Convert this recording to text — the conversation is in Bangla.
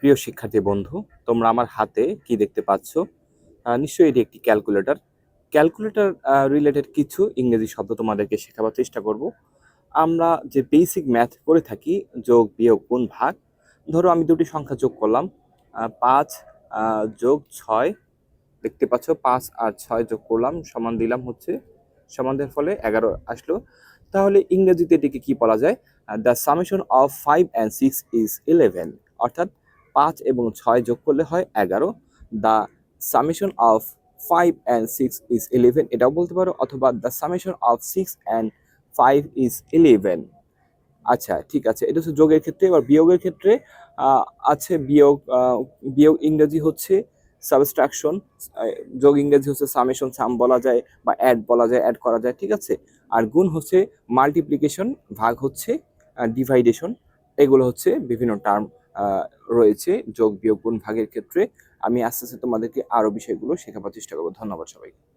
প্রিয় শিক্ষার্থী বন্ধু, তোমরা আমার হাতে কি দেখতে পাচ্ছ? নিশ্চয়ই এটি একটি ক্যালকুলেটর। ক্যালকুলেটর রিলেটেড কিছু ইংরেজি শব্দ তোমাদেরকে শেখাবার চেষ্টা করব। আমরা যে বেসিক ম্যাথ করে থাকি, যোগ, বিয়োগ, গুণ, ভাগ। ধরো আমি দুটি সংখ্যা যোগ করলাম, ৫ যোগ ৬। দেখতে পাচ্ছ ৫ আর ৬ যোগ করলাম, সমান দিলাম হচ্ছে, সমান দেওয়ার ফলে ১১ আসলো। তাহলে ইংরেজিতে এটিকে কি বলা যায়? The summation of 5 and 6 is 11। অর্থাৎ ৫ এবং ৬ যোগ করলে হয় ১১। The summation of 5 and 6 is 11 এটাও বলতে পারো, অথবা the summation of 6 and 5 is 11। আচ্ছা, ঠিক আছে, এটা হচ্ছে যোগের ক্ষেত্রে। এবার বিয়োগের ক্ষেত্রে আহ, আছে বিয়োগ। বিয়োগ ইংরেজি হচ্ছে সাবস্ট্রাকশন। যোগ ইংরেজি হচ্ছে সামেশন, সাম বলা যায় বা অ্যাড বলা যায়, অ্যাড করা যায়, ঠিক আছে। আর গুণ হচ্ছে মাল্টিপ্লিকেশন, ভাগ হচ্ছে ডিভাইডেশন। এগুলো হচ্ছে বিভিন্ন টার্ম রয়েছে যোগ, বিয়োগ, গুণ, ভাগের ক্ষেত্রে। আমি আস্তে আস্তে তোমাদেরকে আরো বিষয়গুলো শেখাবার চেষ্টা করবো। ধন্যবাদ সবাইকে।